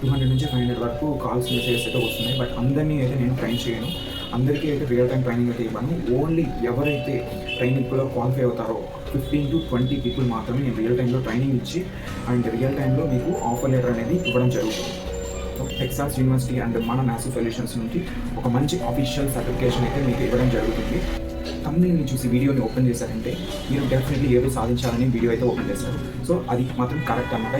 200 నుంచి 500 వరకు calls, messages అయితే వస్తున్నాయి. బట్ అందరినీ అయితే నేను ట్రైన్ చేయను. అందరికీ అయితే రియల్ టైమ్ ట్రైనింగ్ అయితే ఇవ్వను. ఓన్లీ ఎవరైతే ట్రైనింగ్లో క్వాలిఫై అవుతారో 15-20 పీపుల్ మాత్రమే నేను రియల్ టైంలో ట్రైనింగ్ ఇచ్చి అండ్ రియల్ టైంలో మీకు ఆఫర్ లెటర్ అనేది ఇవ్వడం జరుగుతుంది. టెక్సాస్ యూనివర్సిటీ అండ్ మన మ్యాసివ్ సొల్యూషన్స్ నుంచి ఒక మంచి ఆఫీషియల్ సర్టిఫికేషన్ అయితే మీకు ఇవ్వడం జరుగుతుంది. కంపెనీని చూసి వీడియోని ఓపెన్ చేశారంటే మీరు డెఫినెట్లీ ఏదో సాధించాలని వీడియో అయితే ఓపెన్ చేస్తారు. సో అది మాత్రం కరెక్ట్ అనమాట.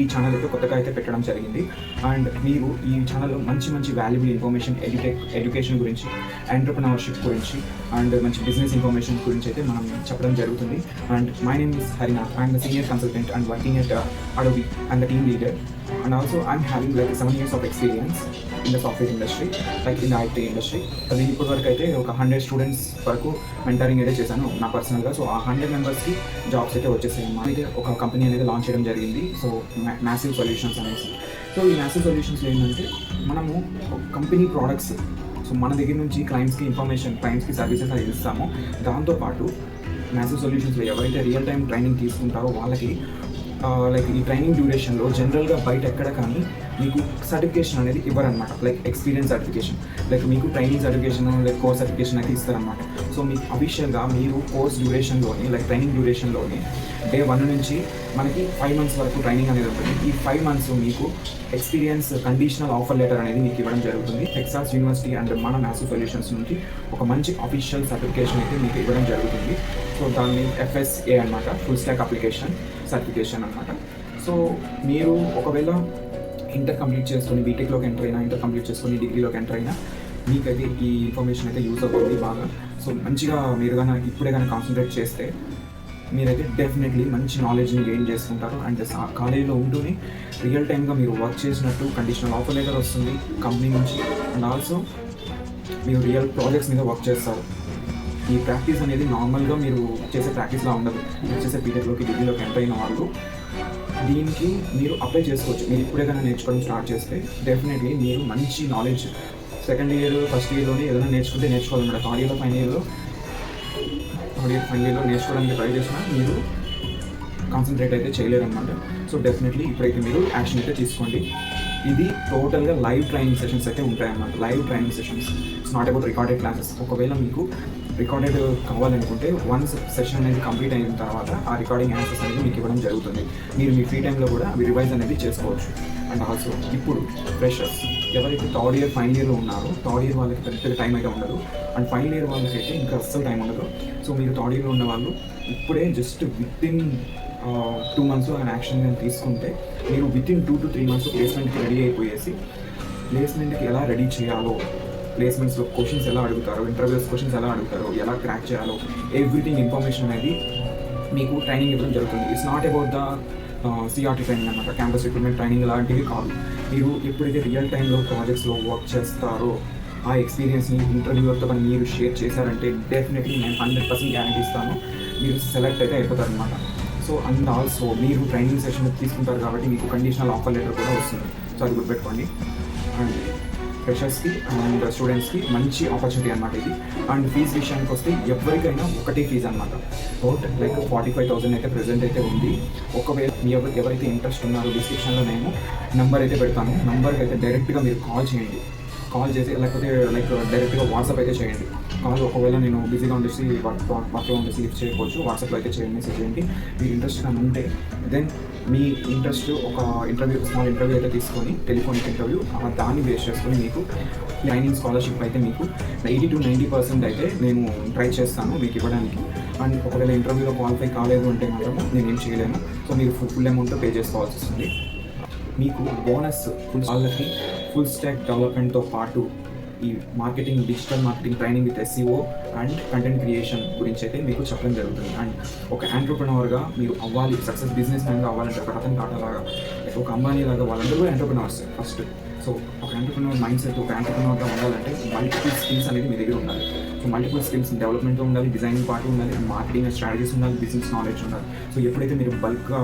ఈ ఛానల్ అయితే కొత్తగా అయితే పెట్టడం జరిగింది. అండ్ మీరు ఈ ఛానల్లో మంచి వాల్యుబుల్ ఇన్ఫర్మేషన్, ఎడ్యుకేషన్ గురించి, ఎంటర్‌ప్రెన్యూర్‌షిప్ గురించి అండ్ మంచి బిజినెస్ ఇన్ఫర్మేషన్ గురించి అయితే మనం చెప్పడం జరుగుతుంది. And my name is Harinath. I'm the senior consultant and working at Adobe and the team leader. And also I'm having like 7 years of experience in the software industry, like in the IT industry. అది ఇప్పటి వరకు అయితే ఒక 100 students వరకు mentoring అయితే చేశాను నా పర్సనల్గా. సో ఆ 100 మెంబర్స్కి జాబ్స్ అయితే వచ్చేసాయి. అయితే ఒక కంపెనీ అనేది లాంచ్ చేయడం జరిగింది. సో మ్యాసివ్ సొల్యూషన్స్ అనేసి. సో ఈ మ్యాసివ్ సొల్యూషన్స్ ఏంటంటే మనము కంపెనీ ప్రోడక్ట్స్, సో మన దగ్గర నుంచి క్లయింట్స్కి ఇన్ఫర్మేషన్, క్లయింట్స్కి సర్వీసెస్ అది ఇస్తాము. దాంతోపాటు మ్యాసివ్ సొల్యూషన్స్లో ఎవరైతే రియల్ టైం ట్రైనింగ్ తీసుకుంటారో వాళ్ళకి లైక్ ఈ ట్రైనింగ్ డ్యూరేషన్లో జనరల్గా బయట ఎక్కడ కానీ మీకు సర్టిఫికేషన్ అనేది ఇవ్వరనమాట. లైక్ ఎక్స్పీరియన్స్ సర్టిఫికేషన్, లైక్ మీకు training certification, like course certification అయితే ఇస్తారనమాట. సో మీకు అఫీషియల్గా మీరు కోర్స్ డ్యూరేషన్లోని, లైక్ ట్రైనింగ్ డ్యూరేషన్లోని డే 1 నుంచి మనకి 5 months వరకు ట్రైనింగ్ అనేది ఉంటుంది. ఈ 5 months మీకు ఎక్స్పీరియన్స్ కండిషనల్ ఆఫర్ లెటర్ అనేది మీకు ఇవ్వడం జరుగుతుంది. టెక్సాస్ యూనివర్సిటీ అండ్ మన మ్యాసివ్ సొల్యూషన్స్ నుంచి ఒక మంచి అఫీషియల్ సర్టిఫికేషన్ అయితే మీకు ఇవ్వడం జరుగుతుంది. సో దాన్ని FSA అనమాట, ఫుల్ స్టాక్ అప్లికేషన్ సర్టిఫికేషన్ అనమాట. సో మీరు ఒకవేళ ఇంటర్ కంప్లీట్ చేసుకొని బీటెక్లోకి ఎంటర్ అయినా, ఇంటర్ కంప్లీట్ చేసుకొని డిగ్రీలోకి ఎంటర్ అయినా మీకైతే ఈ ఇన్ఫర్మేషన్ అయితే యూజ్ అవుతుంది బాగా. సో మంచిగా మీరు కానీ ఇప్పుడే కానీ కాన్సన్ట్రేట్ చేస్తే మీరైతే డెఫినెట్లీ మంచి నాలెడ్జ్ని గెయిన్ చేసుకుంటారు. అండ్ కాలేజీలో ఉంటూనే రియల్ టైమ్గా మీరు వర్క్ చేసినట్టు కండిషనల్ ఆఫర్ లెటర్ వస్తుంది కంపెనీ నుంచి. అండ్ ఆల్సో మీరు రియల్ ప్రాజెక్ట్స్ మీద వర్క్ చేస్తారు. ఈ ప్రాక్టీస్ అనేది నార్మల్గా మీరు చేసే ప్రాక్టీస్లా ఉండదు. మీరు చేసే బీటెక్లోకి, డిగ్రీలోకి ఎంటర్ అయిన వాళ్ళు దీనికి మీరు అప్లై చేసుకోవచ్చు. మీరు ఇప్పుడే కానీ నేర్చుకోవడం స్టార్ట్ చేస్తే డెఫినెట్లీ మీరు మంచి నాలెడ్జ్ సెకండ్ ఇయర్, ఫస్ట్ ఇయర్లోనే ఏదైనా నేర్చుకోవాలన్నమాట. థర్డ్ ఇయర్లో, ఫైనల్ ఇయర్లో నేర్చుకోవడానికి ట్రై చేసినా మీరు కాన్సన్ట్రేట్ అయితే చేయలేరు అనమాట. సో డెఫినెట్లీ ఇప్పుడైతే మీరు యాక్షన్ అయితే తీసుకోండి. ఇది టోటల్గా లైవ్ ట్రైనింగ్ సెషన్స్ అయితే ఉంటాయన్నమాట. Live training sessions, it's not about recorded classes. ఒకవేళ మీకు రికార్డెడ్ కావాలనుకుంటే వన్స్ సెషన్ అనేది కంప్లీట్ అయిన తర్వాత ఆ రికార్డింగ్ ఆన్సర్స్ అనేది మీకు ఇవ్వడం జరుగుతుంది. మీరు మీ ఫ్రీ టైంలో కూడా అవి రివైజ్ అనేది చేసుకోవచ్చు. అండ్ ఆల్సో ఇప్పుడు ఫ్రెషర్స్ ఎవరైతే థర్డ్ ఇయర్, ఫైనల్ ఇయర్లో ఉన్నారో, థర్డ్ ఇయర్ వాళ్ళకి పెద్ద టైం అయితే ఉండదు. అండ్ ఫైనల్ ఇయర్ వాళ్ళకైతే ఇంకా అస్సలు టైం ఉండదు. సో మీరు థర్డ్ ఇయర్లో ఉన్న వాళ్ళు ఇప్పుడే జస్ట్ వితిన్ 2 months ఆయన యాక్షన్ తీసుకుంటే మీరు వితిన్ 2 to 3 months ప్లేస్మెంట్కి రెడీ అయిపోయేసి, ప్లేస్మెంట్కి ఎలా రెడీ చేయాలో, ప్లేస్మెంట్స్లో క్వశ్చన్స్ ఎలా అడుగుతారో, ఇంటర్వ్యూస్ క్వశ్చన్స్ ఎలా అడుగుతారో, ఎలా క్రాక్ చేయాలో ఎవ్రీథింగ్ ఇన్ఫర్మేషన్ అనేది మీకు ట్రైనింగ్ ఇవ్వడం జరుగుతుంది. It's not about the CRT training అనమాట, క్యాంపస్ రిక్రూట్మెంట్ ట్రైనింగ్ లాంటివి కాదు. మీరు ఎప్పుడైతే రియల్ టైంలో ప్రాజెక్ట్స్లో వర్క్ చేస్తారో ఆ ఎక్స్పీరియన్స్ని ఇంటర్వ్యూతో కానీ మీరు షేర్ చేశారంటే డెఫినెట్లీ నేను 100% గ్యారంటీ ఇస్తాను, మీరు సెలెక్ట్ అయితే అయిపోతారనమాట. సో అండ్ ఆల్సో మీరు ట్రైనింగ్ సెషన్ తీసుకుంటారు కాబట్టి మీకు కండిషనల్ ఆఫర్ లెటర్ కూడా వస్తుంది. సో అది గుర్తుపెట్టుకోండి. అండ్ ఫ్రెషర్స్కి అండ్ స్టూడెంట్స్కి మంచి ఆపర్చునిటీ అనమాట ఇది. అండ్ ఫీజు విషయానికి వస్తే ఎవరికైనా ఒకటే ఫీజు అనమాట. టోట్ లైక్ 45,000 అయితే ప్రెజెంట్ అయితే ఉంది. ఒకవేళ మీ ఎవరైతే ఇంట్రెస్ట్ ఉన్నారో డిస్క్రిప్షన్లో నేను నెంబర్ అయితే పెడతాను. నెంబర్కి అయితే డైరెక్ట్గా మీరు కాల్ చేయండి. కాల్ చేసి లేకపోతే లైక్ డైరెక్ట్గా వాట్సాప్ అయితే చేయండి. కాల్ ఒకవేళ నేను బిజీగా ఉండేసి వర్క్లో ఉండేసి లిఫ్ట్ చేయకపోవచ్చు, వాట్సాప్లో అయితే చేయండి, మెసేజ్ చేయండి. మీరు ఇంట్రెస్ట్గా ఉంటే దెన్ మీ ఇంట్రెస్ట్ ఒక స్మాల్ ఇంటర్వ్యూ అయితే తీసుకొని, టెలిఫోనిక్ ఇంటర్వ్యూ, దాన్ని బేస్ చేసుకొని మీకు ట్రైనింగ్ స్కాలర్షిప్ అయితే మీకు 80 to 90% అయితే నేను ట్రై చేస్తాను మీకు ఇవ్వడానికి. అండ్ ఒకవేళ ఇంటర్వ్యూలో క్వాలిఫై కాలేదు అంటే మాత్రం నేనేం చేయలేను. సో మీరు ఫుల్ అమౌంట్ పే చేసుకోవాల్సి వస్తుంది. మీకు బోనస్ వాళ్ళకి ఫుల్ స్టాక్ డెవలప్మెంట్తో పాటు ఈ marketing, digital marketing training with SEO and content creation గురించి అయితే మీకు చెప్పడం జరుగుతుంది. అండ్ ఒక ఎంటర్‌ప్రెన్యూర్గా మీరు అవ్వాలి, సక్సెస్ బిజినెస్ మ్యాన్గా అవ్వాలంటే ఒక రతన్ టాటా లాగా, ఒక అంబానీ లాగా వాళ్ళందరూ కూడా ఎంటర్‌ప్రెన్యూర్స్ ఫస్ట్. సో ఒక ఎంటర్‌ప్రెన్యూర్ మైండ్ సెట్, ఒక ఎంటర్‌ప్రెన్యూర్గా ఉండాలంటే మల్టిపుల్ స్కిల్స్ అనేది మీ దగ్గర ఉండాలి. సో మల్టిపుల్ స్కిల్స్ డెవలప్మెంట్తో ఉండాలి, డిజైనింగ్ పార్ట్ ఉండాలి, మార్కెటింగ్ స్ట్రాటజీస్ ఉండాలి, బిజినెస్ నాలెడ్జ్ ఉండాలి. సో ఎప్పుడైతే మీరు బల్క్గా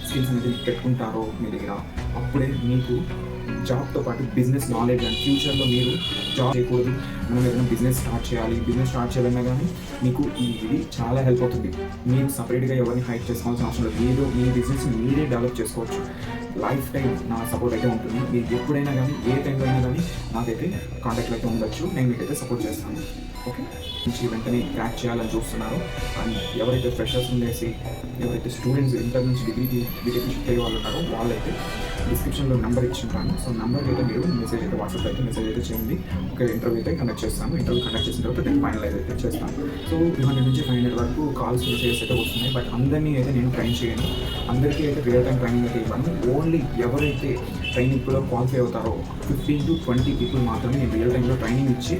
స్కిల్స్ అనేది పెట్టుకుంటారో మీ దగ్గర, అప్పుడే మీకు జాబ్తో పాటు బిజినెస్ నాలెడ్జ్ అండ్ ఫ్యూచర్లో మీరు జాబ్ చేయకూడదు, మనం ఏదైనా బిజినెస్ స్టార్ట్ చేయాలన్నా కానీ మీకు ఇది చాలా హెల్ప్ అవుతుంది. మీరు సపరేట్గా ఎవరిని హైడ్ చేసుకోవాల్సిన అవసరం లేదు. మీరు మీ బిజినెస్ మీరే డెవలప్ చేసుకోవచ్చు. లైఫ్ టైం నా సపోర్ట్ అయితే ఉంటుంది. మీకు ఎప్పుడైనా కానీ ఏ టైంలో అయినా కానీ నాకైతే కాంటాక్ట్లో అయితే ఉండొచ్చు. నేను మీకైతే సపోర్ట్ చేస్తాను. ఓకే, నుంచి వెంటనే క్రాక్ చేయాలని చూస్తున్నారో అండ్ ఎవరైతే ఫ్రెషర్స్ ఉండేసి ఎవరైతే స్టూడెంట్స్ ఇంటర్ నుంచి డిగ్రీకి బీటెక్ షిఫ్ట్ అయ్యే వాళ్ళు ఉన్నారో వాళ్ళైతే డిస్క్రిప్షన్లో నెంబర్ ఇచ్చింటాను. సో నెంబర్కి అయితే మీరు మెసేజ్ అయితే వాట్సాప్ అయితే మెసేజ్ అయితే చేయండి. ఒక ఇంటర్వ్యూ అయితే కండక్ట్ చేస్తాను. ఇంటర్వ్యూ కండక్ట్ చేసిన తర్వాత నేను ఫైనలైజ్ అయితే చేస్తాను. సో 200 నుంచి 500 వరకు కాల్స్ మెసేజెస్ అయితే వస్తున్నాయి. బట్ అందరినీ అయితే నేను ట్రైన్ చేయను, అందరికీ అయితే రియల్ టైం ట్రైనింగ్ అయితే ఇవ్వను. ఓన్లీ ఎవరైతే ట్రైనింగ్లో క్వాలిఫై అవుతారో 15 to 20 పీపుల్ మాత్రమే నేను రియల్ టైంలో ట్రైనింగ్ ఇచ్చి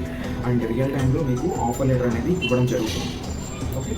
అండ్ రియల్ టైంలో మీకు ఆఫర్ లెటర్ అనేది ఇవ్వడం జరుగుతుంది. ఓకే.